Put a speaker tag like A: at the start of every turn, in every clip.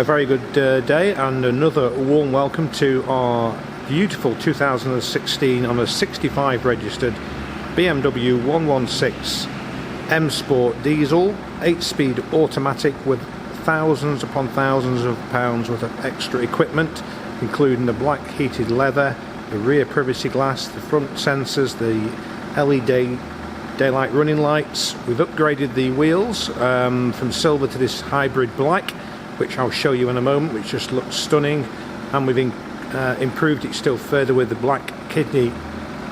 A: A very good day and another warm welcome to our beautiful 2016 on a 65 registered BMW 116 M Sport diesel 8-speed automatic with thousands upon thousands of pounds worth of extra equipment, including the black heated leather, the rear privacy glass, the front sensors, the LED daylight running lights. We've upgraded the wheels from silver to this hybrid black, which I'll show you in a moment, which just looks stunning, and we've improved it still further with the black kidney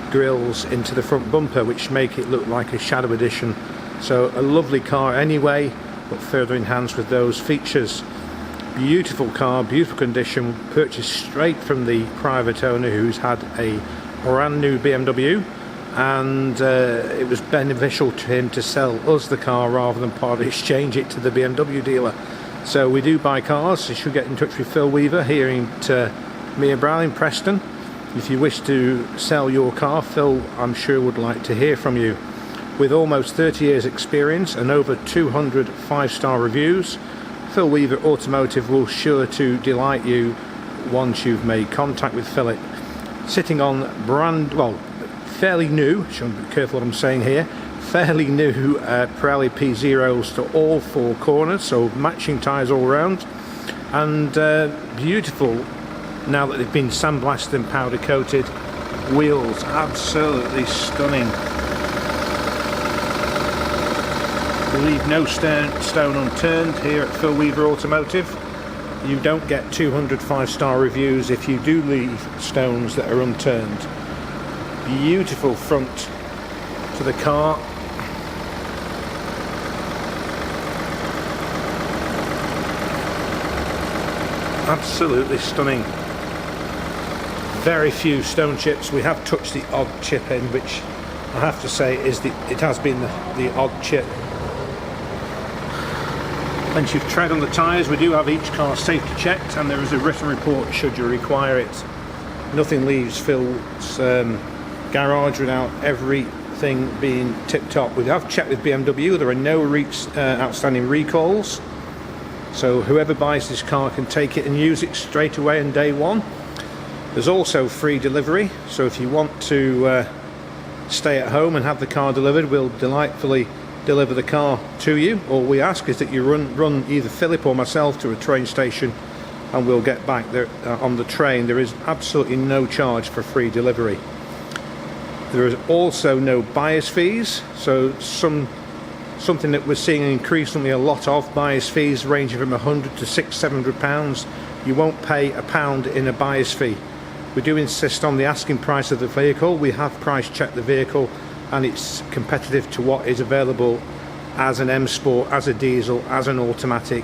A: grills into the front bumper, which make it look like a shadow edition. So a lovely car anyway, but further enhanced with those features. Beautiful car, beautiful condition, purchased straight from the private owner who's had a brand new BMW, and it was beneficial to him to sell us the car rather than part exchange it to the BMW dealer. So we do buy cars. You should get in touch with Phil Weaver here at Mere Brown in Preston. If you wish to sell your car, Phil, I'm sure, would like to hear from you. With almost 30 years experience and over 200 5-star reviews, Phil Weaver Automotive will sure to delight you once you've made contact with Philip. Sitting on fairly new, should be careful what I'm saying here, fairly new Pirelli P0s to all four corners, so matching tyres all round, and beautiful, now that they've been sandblasted and powder coated, wheels, absolutely stunning. We leave no stone unturned here at Phil Weaver Automotive. You don't get 200 5-star reviews if you do leave stones that are unturned. Beautiful front to the car. Absolutely stunning. Very few stone chips. We have touched the odd chip in, which I have to say it has been the odd chip. Once you've tread on the tyres, we do have each car safety checked, and there is a written report should you require it. Nothing leaves Phil's garage without everything being tip-top. We have checked with BMW. There are no outstanding recalls, so whoever buys this car can take it and use it straight away on day one. There's also free delivery, so if you want to stay at home and have the car delivered, we'll delightfully deliver the car to you. All we ask is that you run either Philip or myself to a train station, and we'll get back there on the train. There is absolutely no charge for free delivery. There is also no buyer's fees, so something that we're seeing increasingly a lot of, buyer's fees ranging from £100 to £600-700. You won't pay £1 in a buyer's fee. We do insist on the asking price of the vehicle. We have price checked the vehicle, and it's competitive to what is available as an M Sport, as a diesel, as an automatic.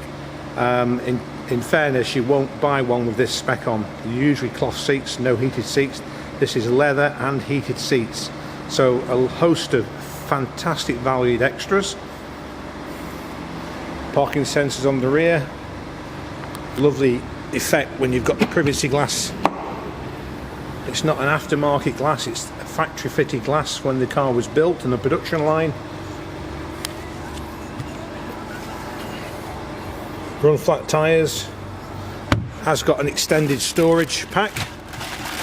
A: In fairness, you won't buy one with this spec on. Usually cloth seats, no heated seats. This is leather and heated seats. So a host of fantastic valued extras. Parking sensors on the rear. Lovely effect when you've got the privacy glass. It's not an aftermarket glass, it's a factory fitted glass when the car was built in the production line. Run flat tyres. Has got an extended storage pack,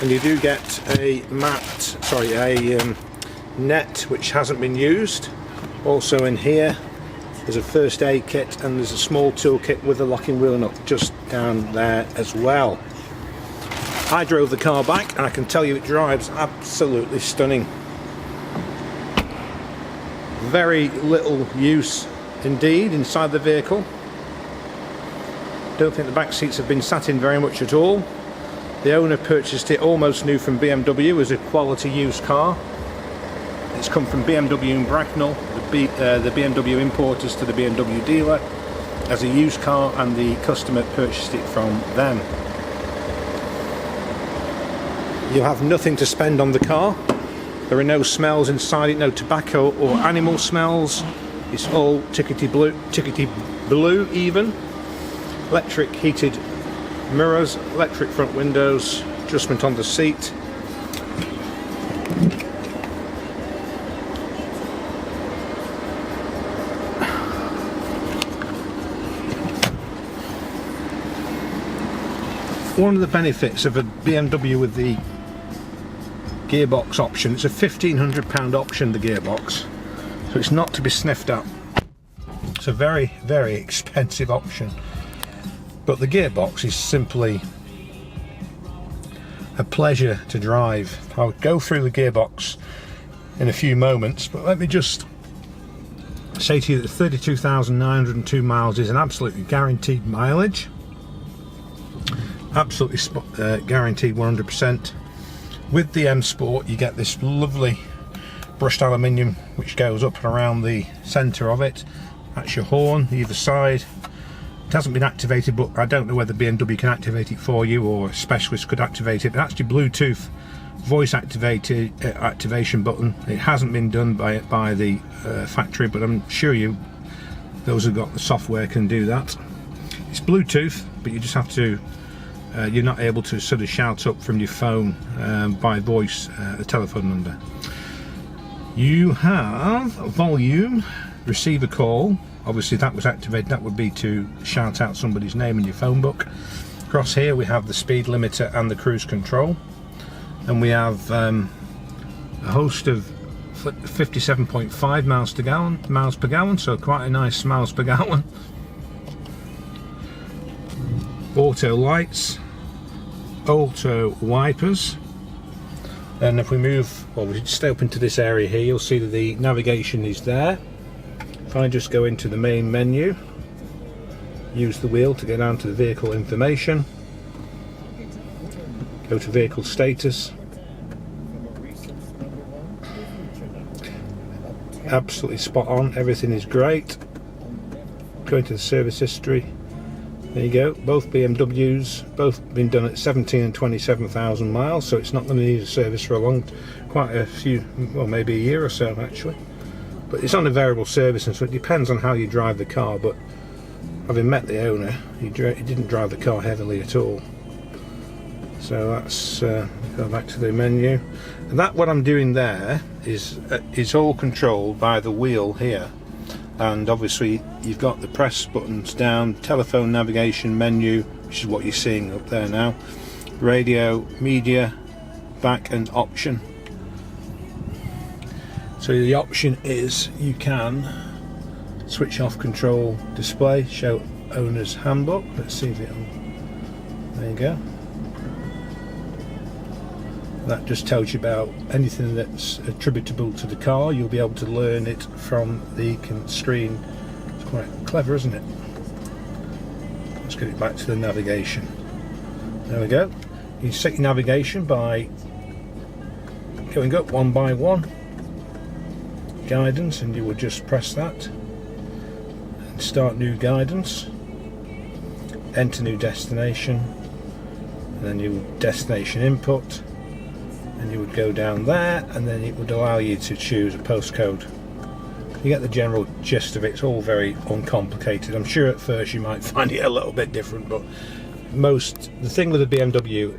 A: and you do get a net which hasn't been used. Also in here there's a first aid kit, and there's a small tool kit with a locking wheel nut just down there as well. I drove the car back, and I can tell you it drives absolutely stunning. Very little use indeed inside the vehicle. Don't think the back seats have been sat in very much at all. The owner purchased it almost new from BMW as a quality used car. It's come from BMW in Bracknell, the BMW importers, to the BMW dealer as a used car, and the customer purchased it from them. You have nothing to spend on the car. There are no smells inside it, no tobacco or animal smells. It's all tickety blue even. Electric heated mirrors, electric front windows, adjustment on the seat. one of the benefits of a BMW with the gearbox option, it's a £1,500 option, the gearbox, so it's not to be sniffed at. It's a very, very expensive option, but the gearbox is simply a pleasure to drive. I'll go through the gearbox in a few moments, but let me just say to you that 32,902 miles is an absolutely guaranteed mileage, absolutely guaranteed 100%. With the M Sport you get this lovely brushed aluminium which goes up and around the centre of it. That's your horn either side. It hasn't been activated, but I don't know whether BMW can activate it for you or a specialist could activate it. But that's your Bluetooth voice activation button. It hasn't been done by the factory, but I'm sure those who've got the software can do that. It's Bluetooth, but you just have to you're not able to sort of shout up from your phone by voice a telephone number. You have volume, receive a call. Obviously that was activated, that would be to shout out somebody's name in your phone book. Across here we have the speed limiter and the cruise control, and we have a host of 57.5 miles per gallon, so quite a nice miles per gallon. Auto lights, auto wipers, and if we move, well, we stay up into this area here, you'll see that the navigation is there. If I just go into the main menu, use the wheel to get down to the vehicle information, go to vehicle status, absolutely spot on, everything is great. Go into the service history. There you go, both BMWs, both been done at 17 and 27,000 miles, so it's not going to need a service for quite a few, well, maybe a year or so actually. But it's on a variable service, and so it depends on how you drive the car, but having met the owner, he didn't drive the car heavily at all. So that's, go back to the menu. And that, what I'm doing there is all controlled by the wheel here. And obviously you've got the press buttons down, telephone navigation menu, which is what you're seeing up there now, radio, media, back and option. So the option is you can switch off control display, show owner's handbook. Let's see if it'll, there you go. That just tells you about anything that's attributable to the car. You'll be able to learn it from the screen. It's quite clever, isn't it? Let's get it back to the navigation. There we go. You set your navigation by going up one by one. Guidance, and you would just press that and start new guidance, enter new destination, and then your destination input, and you would go down there, and then it would allow you to choose a postcode. You get the general gist of it. It's all very uncomplicated. I'm sure at first you might find it a little bit different, but the thing with the BMW,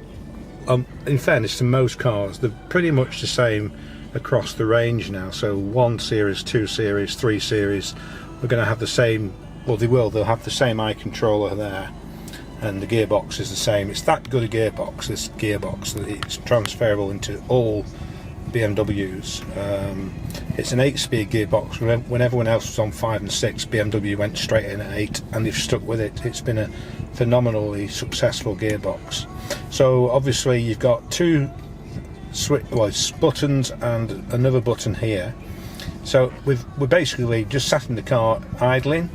A: in fairness to most cars, they're pretty much the same across the range now. So 1 series, 2 series, 3 series, we're going to have the same, well, they'll have the same eye controller there, and the gearbox is the same. It's that good a gearbox, this gearbox, that it's transferable into all BMWs. It's an 8-speed gearbox. When everyone else was on 5 and 6, BMW went straight in at 8, and they've stuck with it. It's been a phenomenally successful gearbox. So obviously you've got two buttons and another button here. So we're basically just sat in the car idling,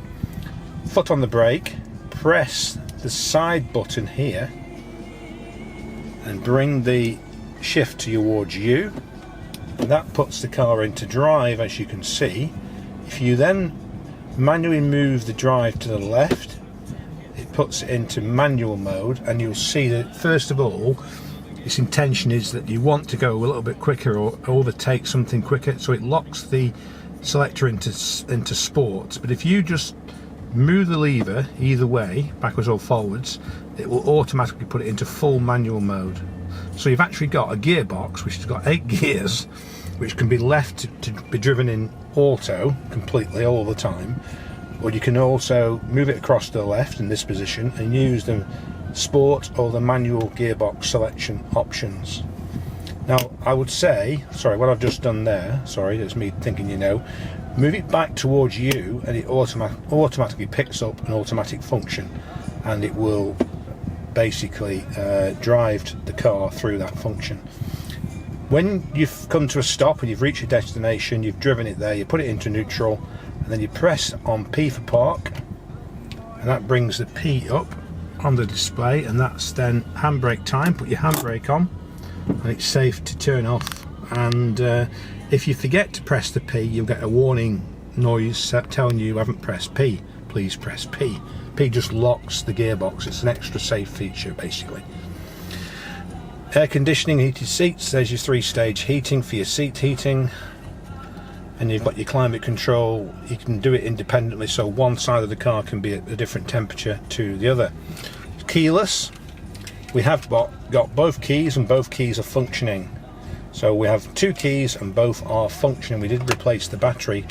A: foot on the brake, press the side button here and bring the shift towards you, and that puts the car into drive, as you can see. If you then manually move the drive to the left, it puts it into manual mode, and you'll see that first of all its intention is that you want to go a little bit quicker or overtake something quicker, so it locks the selector into sports. But if you just move the lever either way, backwards or forwards, it will automatically put it into full manual mode. So you've actually got a gearbox which has got 8 gears, which can be left to be driven in auto completely all the time, or you can also move it across to the left in this position and use the sport or the manual gearbox selection options. Now I would say, sorry, what I've just done there, sorry, that's me thinking, you know, move it back towards you and it automatically picks up an automatic function, and it will basically drive the car through that function. When you've come to a stop and you've reached your destination, you've driven it there, you put it into neutral, and then you press on P for park, and that brings the P up on the display, and that's then handbrake time. Put your handbrake on and it's safe to turn off, and if you forget to press the P, you'll get a warning noise telling you haven't pressed P. Please press P. P just locks the gearbox. It's an extra safe feature basically. Air conditioning, heated seats. There's your 3-stage heating for your seat heating, and you've got your climate control. You can do it independently, so one side of the car can be at a different temperature to the other. Keyless. We have got both keys, and both keys are functioning. So we have 2 keys and both are functioning. We did replace the battery,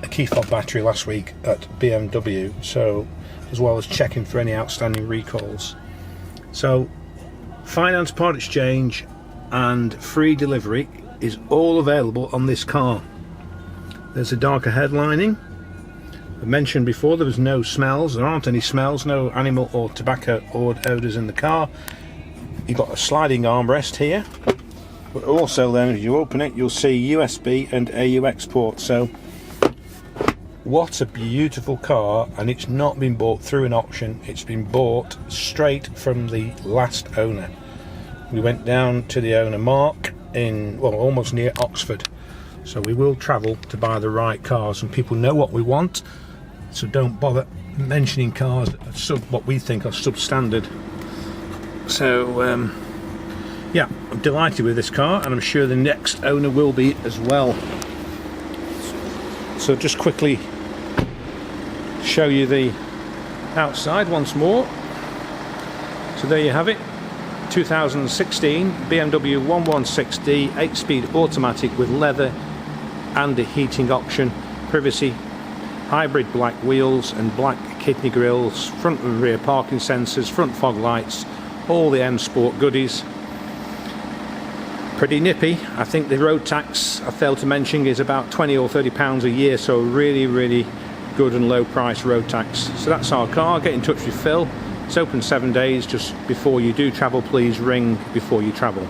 A: a key fob battery, last week at BMW, so as well as checking for any outstanding recalls. So finance, part exchange and free delivery is all available on this car. There's a darker headlining. I mentioned before there was no smells. There aren't any smells, no animal or tobacco odours in the car. You've got a sliding armrest here, but also then as you open it you'll see USB and AUX port. So what a beautiful car, and it's not been bought through an auction, it's been bought straight from the last owner. We went down to the owner Mark in, well, almost near Oxford, so we will travel to buy the right cars, and people know what we want, so don't bother mentioning cars that are what we think are substandard. So yeah, I'm delighted with this car, and I'm sure the next owner will be as well. So just quickly show you the outside once more. So there you have it, 2016 BMW 116d 8-speed automatic with leather and a heating option, privacy, hybrid black wheels and black kidney grills, front and rear parking sensors, front fog lights, all the M Sport goodies. Pretty nippy. I think the road tax I failed to mention is about £20 or £30 a year, so really good and low price road tax. So that's our car. Get in touch with Phil. It's open 7 days. Just before you do travel, please ring before you travel.